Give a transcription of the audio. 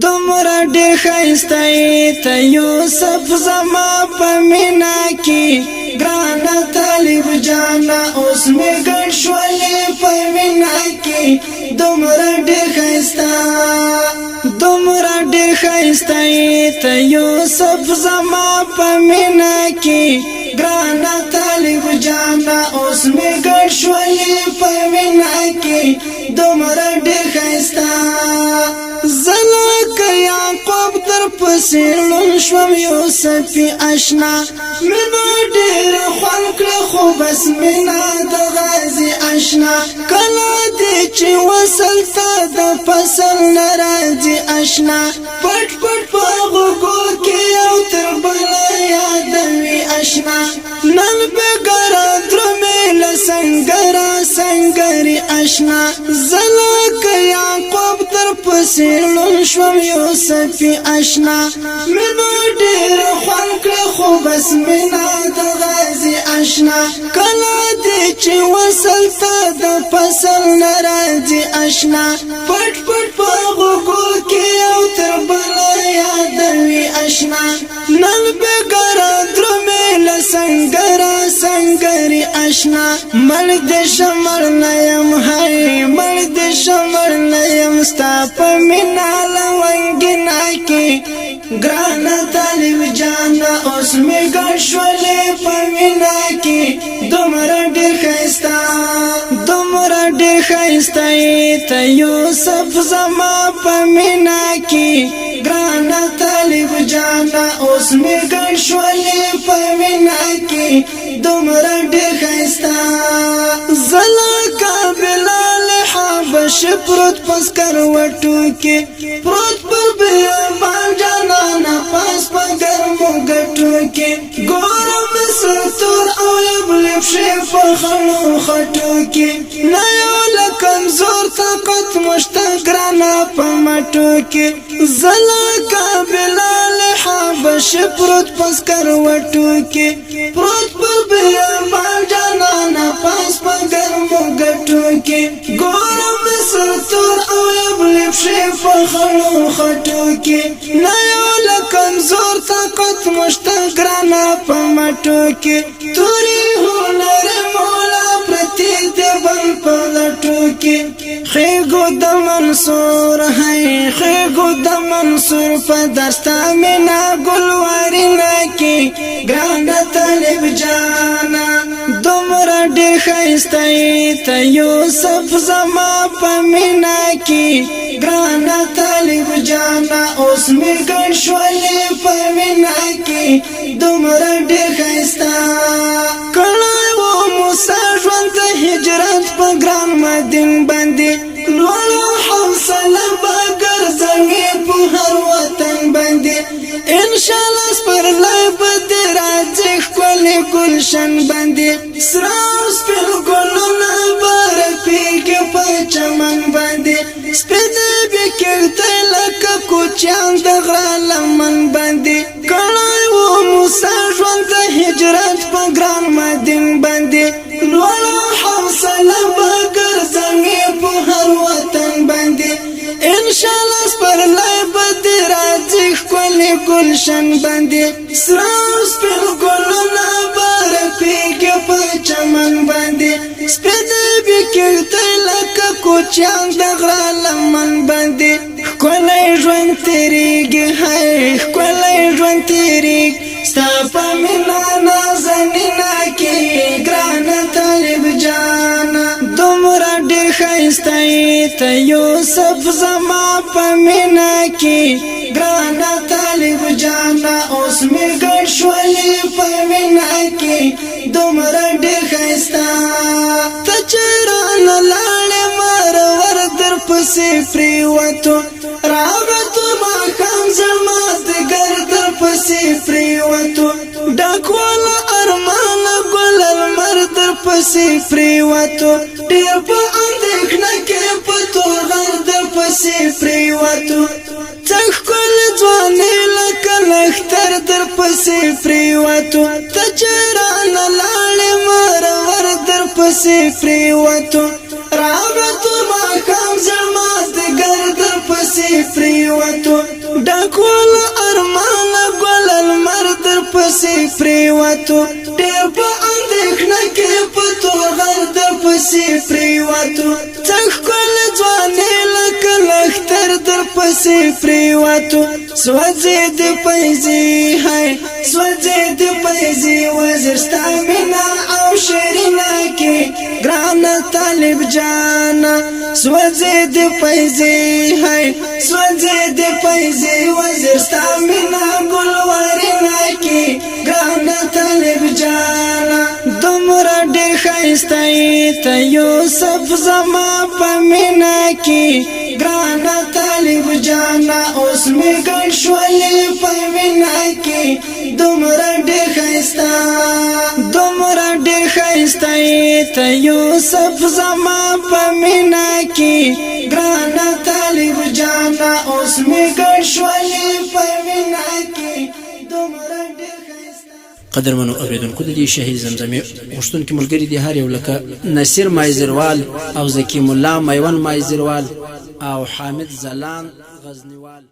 دومره ډېر ښایسته یې ته یوسف زما په مینا کې ګرانه طالب جانا اوس مې ګډ شولې په مینا کې دومره ډېر ښایسته یې ته یوسف زما په مینا کې ګرانه طالب جانا اوس مې ګډ شولې په مینا کې دومره ډېر ښایسته زلک یعقوب در پسې لون شوم یوسفی آشنا مینه ډېر خوند کړه خو بس مینه د غازي آشنا کله دې چې وصل ته د فصل نه راځي آشنا پټ پټ په غوږو کې یو تر بله یادوي آشنا نن بېګاره درومې له سنګري آشنا زلک یعقوب در پسې لون شوم یوسفی آشنا مینه ډېر خوند کړه خو بس مینه د غازي آشنا کله دې چې وصل ته د فصل نه راځي آشنا پټ پټ په غوږو کې یو تر بله یادوي آشنا نن بېګاره درومې له سنګري آشنا مړ دې شمړ نه یم هی مړ دې شمړ نه یم ستا په مینا لونګینا کې ګرانه طالب جانا اوس مې ګډ شولې په مینا کې دومره ډېر ښایسته یې ته یوسف زما په مینا کې ګرانه طالب جانا اوس مې ګډ شولې په مینا کې دومره ډېر ښایسته زلکه بلال حبش پروت پس کروټو کې پروت پر بیابان جانانا پاس په ګرمو ګټو کې ګورم مصر تور او یبلب شي په خړو خټو کې نه یو له کمزور طاقت مشته ګرانه په مټو کې زلکه بلال حبش پروت پس کروټو کې پروت پر بیابان جانانا پاس په ګرمو ګټو کې ګورم مصر تور او یبلب شي په خړو خټو کې نه یو له کمزور طاقت مشته ګرانه په مټو کې تورې هنر مولا پرتی دې بل په لټو کې خېګو د منصور هی خېګو د منصور په دستا مینا ګلوارینه کې ګرانه طالب جانا دومره ډېر ښایسته یې ته یوسف زما په مینا کې ګرانه طالب جانا اوس مې ګډ شولې په مینا کې دومره ډېر ښایسته کړی و موسی ژوند د هجرت په ګران مدین باندې لوړه حوصله به ګرځوي په هر وطن باندې انشاءالله سپرلی به دې راځي ښکلې ګلشن باندې سره سپین ګلونه به رپېږي په چمن باندې سپینې بې کښتۍ لکه کوچیان د غره لمن باندې کړی و موسی ژوند د هجرت په ګران مدین باندې لوړه حوصله به ګرځوي په هر وطن باندې انشاءالله سپرلی به دې راځي ښکلې ګلشن باندې سره سپین ګلونه به رپېږي په چمن باندې سپینې بې کښتۍ لکه کوچیان د غره لمن باندې ښکلی ژوند تېرېږي هی ښکلی ژوند تېرېږي ستا په مینا نازنینه کې ګرانه طالب جانا دومره ډېر ښایسته یې ته یوسف زما په مینا کې ګرانه طالب جانا اوس مې ګډ شولې په مینا کې دومره ډېر ښایسته ته چې رانه لاړې مرور در پسې پرېوتو راغتو ماښام زما دګر در پسې پرېوتو ډکواله ارمانه ګل لمر در پسې پرېوتو ډېر په اندېښنه کې په تور غر در پسې پرېوتو ته ښکلې ځوانې لکه لښتر در پسې پرېوتو ته چې رانه لاړې مرور در پسې پرېوتو راغتو ماښام زما دګر در پسې پرېوتو کول ارمان ګل المر در پسې پریواتو ډېر په اندېښنه کې په توغر در پسې پریواتو څنګه کول ځوانې لکه لښتر در پسې پریواتو سوځې د پیزي هاي سوځې د پیزي وزر ستا مینا او شیرینا کې ګران طالب جانا سوځې د پیزي هاي سوځې د پیزي وزر ستا مینا ګلورینا کې ګران طالب جانا دومره ډېر ښایسته ته یوسف زما په مینا کې ګران طالب جانا اوس مې ګڼ شولې په مینا کې دومره ډېر ښایسته دومره ډېر ښایسته ته یوسف زما په مینا کې ګران طالب جانا اوس مې ګڼ شولې په مینا کې دومره ډېر ښایسته. قدرمنو اوریدونکو د دې شهید زمزمې غوښتونکي ملګري دي هر یو لکه نصیر مایزروال او زکی مولا میوان مایزروال او حامد زلان غزنیوال